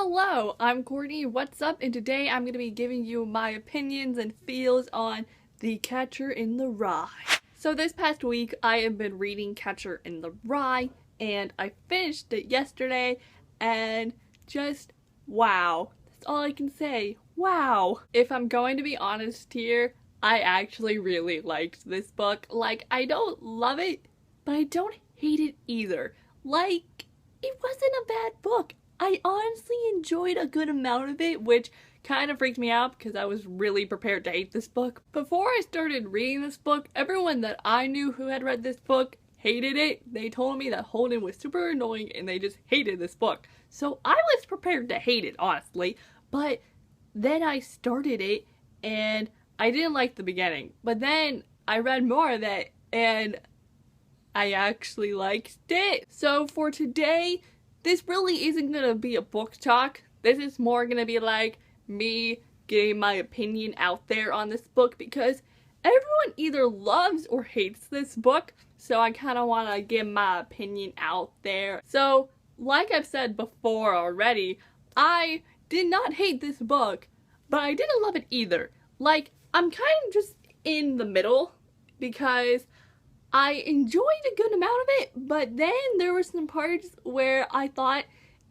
Hello, I'm Courtney, what's up? And today I'm going to be giving you my opinions and feels on The Catcher in the Rye. So this past week I have been reading Catcher in the Rye and I finished it yesterday and just wow. That's all I can say. Wow. If I'm going to be honest here, I actually really liked this book. Like, I don't love it, but I don't hate it either. Like, it wasn't a bad book. I honestly enjoyed a good amount of it, which kind of freaked me out because I was really prepared to hate this book. Before I started reading this book, everyone that I knew who had read this book hated it. They told me that Holden was super annoying and they just hated this book. So I was prepared to hate it, honestly. But then I started it and I didn't like the beginning. But then I read more of it and I actually liked it. So for today, this really isn't gonna be a book talk. This is more gonna be like me getting my opinion out there on this book because everyone either loves or hates this book. So I kind of want to get my opinion out there. So like I've said before already, I did not hate this book, but I didn't love it either. Like, I'm kind of just in the middle because I enjoyed a good amount of it, but then there were some parts where I thought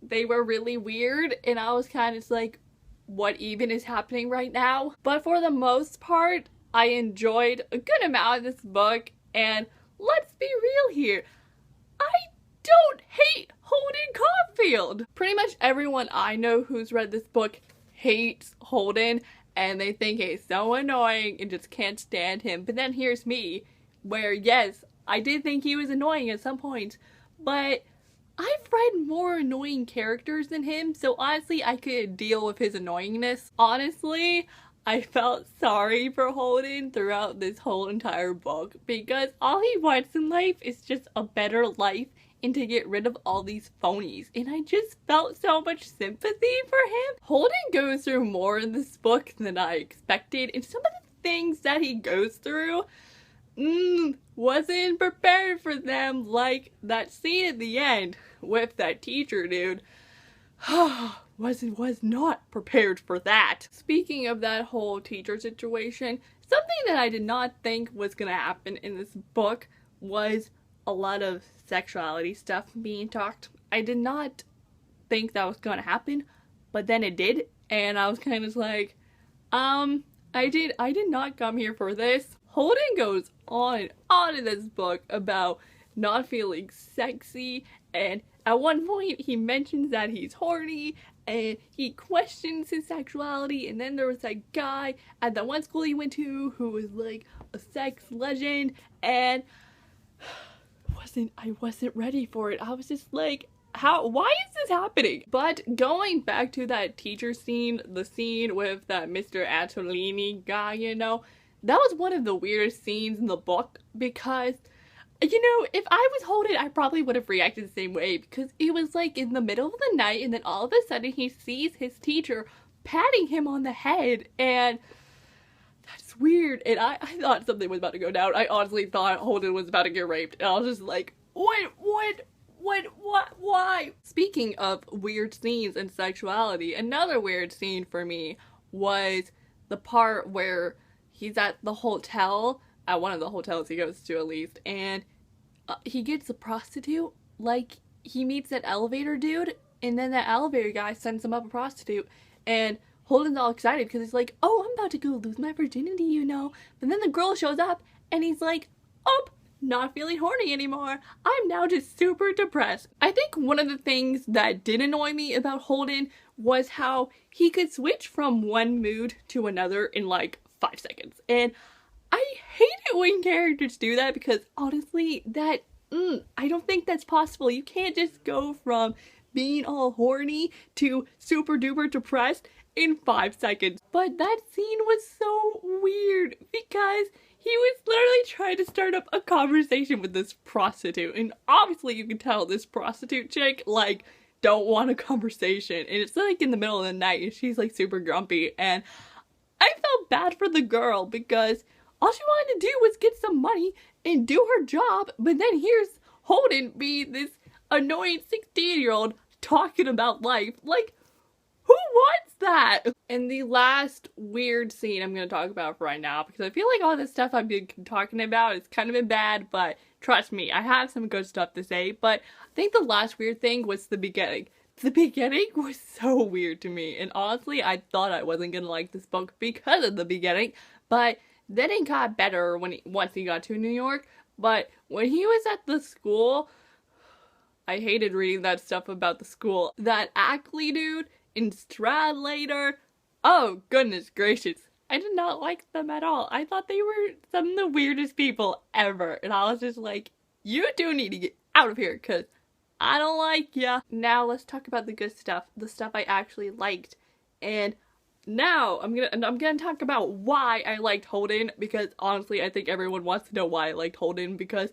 they were really weird and I was kind of just like, what even is happening right now? But for the most part, I enjoyed a good amount of this book, and let's be real here, I don't hate Holden Caulfield. Pretty much everyone I know who's read this book hates Holden and they think he's so annoying and just can't stand him. But then here's me, where yes, I did think he was annoying at some points, but I've read more annoying characters than him, so honestly I could deal with his annoyingness. Honestly, I felt sorry for Holden throughout this whole entire book because all he wants in life is just a better life and to get rid of all these phonies, and I just felt so much sympathy for him. Holden goes through more in this book than I expected, and some of the things that he goes through wasn't prepared for them, like that scene at the end with that teacher dude. was not prepared for that. Speaking of that whole teacher situation, something that I did not think was gonna happen in this book was a lot of sexuality stuff being talked. I did not think that was gonna happen, but then it did, and I was kind of like, I did not come here for this. Holden goes on in this book about not feeling sexy, and at one point he mentions that he's horny and he questions his sexuality, and then there was that guy at that one school he went to who was like a sex legend, and I wasn't ready for it. I was just like, why is this happening? But going back to that teacher scene, the scene with that Mr. Antolini guy, you know, that was one of the weirdest scenes in the book because, you know, if I was Holden, I probably would have reacted the same way because it was like in the middle of the night and then all of a sudden he sees his teacher patting him on the head, and that's weird. And I thought something was about to go down. I honestly thought Holden was about to get raped, and I was just like, why? Speaking of weird scenes and sexuality, another weird scene for me was the part where he's at the hotel, at one of the hotels he goes to at least, and he gets a prostitute. Like, he meets that elevator dude, and then that elevator guy sends him up a prostitute, and Holden's all excited because he's like, oh, I'm about to go lose my virginity, you know. But then the girl shows up, and he's like, oh, not feeling horny anymore. I'm now just super depressed. I think one of the things that did annoy me about Holden was how he could switch from one mood to another in like 5 seconds. And I hate it when characters do that because honestly, that, I don't think that's possible. You can't just go from being all horny to super duper depressed in 5 seconds. But that scene was so weird because he was literally trying to start up a conversation with this prostitute, and obviously you can tell this prostitute chick, like, don't want a conversation, and it's like in the middle of the night and she's like super grumpy, and I felt bad for the girl because all she wanted to do was get some money and do her job, but then here's Holden be this annoying 16-year-old talking about life. Like, Who wants that? And the last weird scene I'm going to talk about right now, because I feel like all this stuff I've been talking about has kind of been bad, but trust me, I have some good stuff to say. But I think the last weird thing was the beginning. The beginning was so weird to me, and honestly, I thought I wasn't going to like this book because of the beginning, but then it got better once he got to New York. But when he was at the school, I hated reading that stuff about the school. That Ackley dude and Stradlater, oh goodness gracious, I did not like them at all. I thought they were some of the weirdest people ever, and I was just like, you two need to get out of here, because I don't like ya. Now let's talk about the good stuff, the stuff I actually liked. And now I'm gonna talk about why I liked Holden, because honestly I think everyone wants to know why I liked Holden, because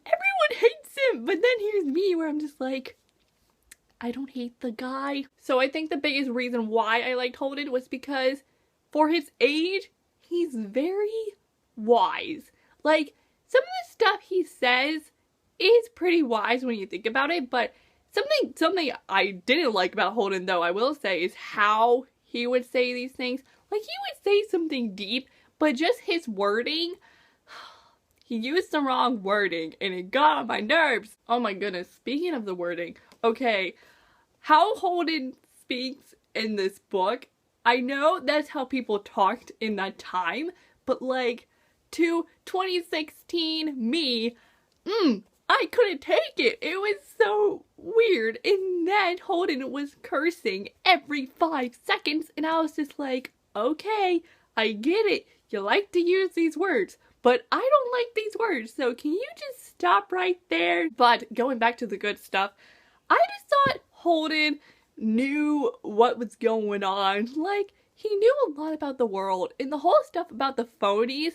everyone hates him, but then here's me where I'm just like, I don't hate the guy. So I think the biggest reason why I liked Holden was because for his age, he's very wise. Like, some of the stuff he says is pretty wise when you think about it, but something I didn't like about Holden, though, I will say, is how he would say these things. Like, he would say something deep, but just his wording, he used the wrong wording, and it got on my nerves. Oh my goodness, speaking of the wording, okay, how Holden speaks in this book, I know that's how people talked in that time, but like, to 2016 me, I couldn't take it. It was so weird. And then Holden was cursing every 5 seconds, and I was just like, okay, I get it. You like to use these words, but I don't like these words, so can you just stop right there? But going back to the good stuff, I just thought Holden knew what was going on. Like, he knew a lot about the world, and the whole stuff about the phonies,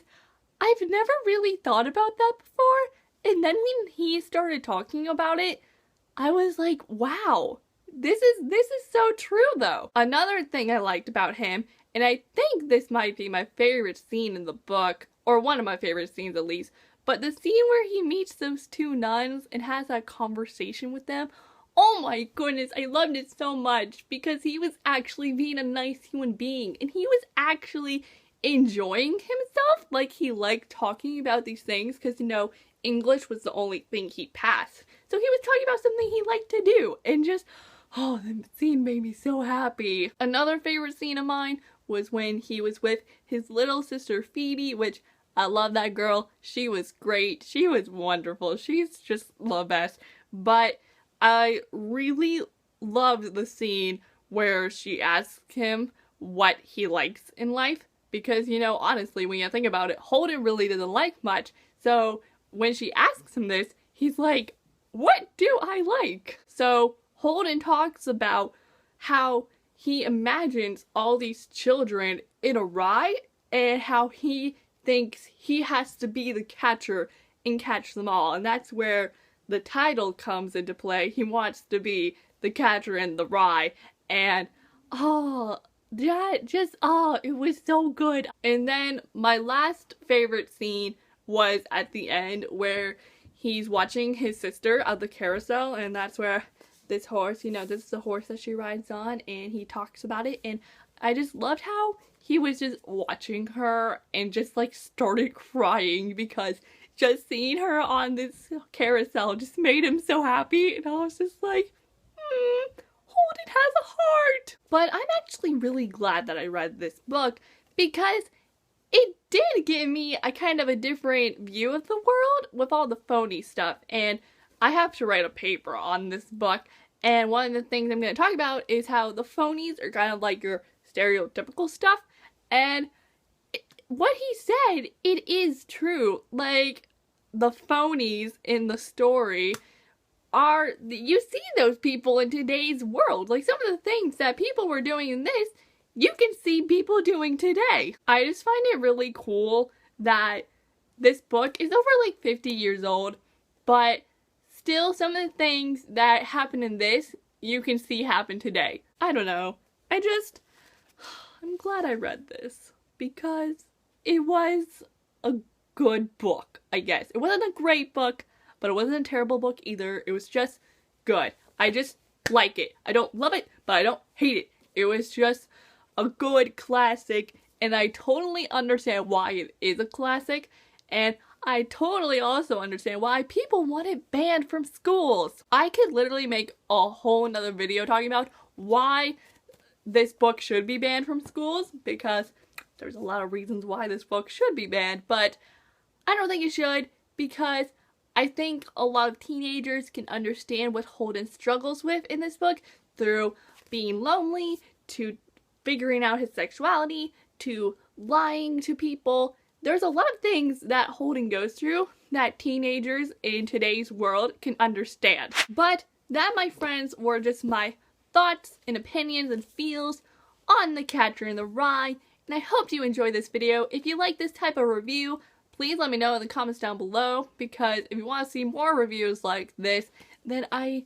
I've never really thought about that before. And then when he started talking about it, I was like, wow, this is so true though. Another thing I liked about him, and I think this might be my favorite scene in the book, or one of my favorite scenes at least, but the scene where he meets those 2 nuns and has that conversation with them, oh my goodness, I loved it so much, because he was actually being a nice human being, and he was actually enjoying himself. Like, he liked talking about these things, because, you know, English was the only thing he passed. So he was talking about something he liked to do, and just, oh, the scene made me so happy. Another favorite scene of mine was when he was with his little sister Phoebe, which I love that girl. She was great. She was wonderful. She's just the best. But I really loved the scene where she asks him what he likes in life, because, you know, honestly, when you think about it, Holden really doesn't like much. So when she asks him this, he's like, what do I like? So Holden talks about how he imagines all these children in a rye, and how he thinks he has to be the catcher and catch them all. And that's where the title comes into play. He wants to be the catcher in the rye. And it was so good. And then my last favorite scene was at the end, where he's watching his sister at the carousel, and that's where this horse, you know, this is the horse that she rides on, and he talks about it, and I just loved how he was just watching her and just like started crying, because just seeing her on this carousel just made him so happy, and I was just like, Holden has a heart. But I'm actually really glad that I read this book, because it did give me a kind of a different view of the world with all the phony stuff, and I have to write a paper on this book, and one of the things I'm going to talk about is how the phonies are kind of like your stereotypical stuff, and what he said, it is true. Like, the phonies in the story are, you see those people in today's world. Like, some of the things that people were doing in this, you can see people doing today. I just find it really cool that this book is over like 50 years old, but still some of the things that happen in this, you can see happen today. I don't know. I'm glad I read this, because it was a good book, I guess. It wasn't a great book, but it wasn't a terrible book either. It was just good. I just like it. I don't love it, but I don't hate it. It was just a good classic, and I totally understand why it is a classic, and I totally also understand why people want it banned from schools. I could literally make a whole nother video talking about why this book should be banned from schools, because there's a lot of reasons why this book should be banned, but I don't think it should, because I think a lot of teenagers can understand what Holden struggles with in this book, through being lonely, to figuring out his sexuality, to lying to people. There's a lot of things that Holden goes through that teenagers in today's world can understand. But that, my friends, were just my thoughts and opinions and feels on The Catcher in the Rye, and I hope you enjoyed this video. If you like this type of review, please let me know in the comments down below, because if you want to see more reviews like this, then I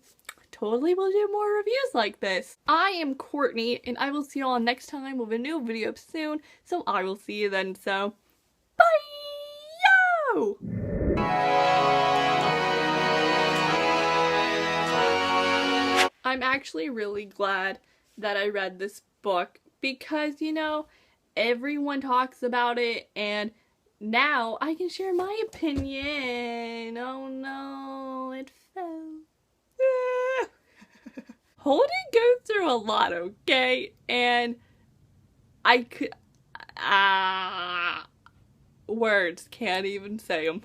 totally will do more reviews like this. I am Courtney, and I will see you all next time with a new video soon, so I will see you then, so bye! Yo! I'm actually really glad that I read this book, because, you know, everyone talks about it, and now I can share my opinion. Oh no, it fell. Holden goes through a lot, okay? And I could, words can't even say them.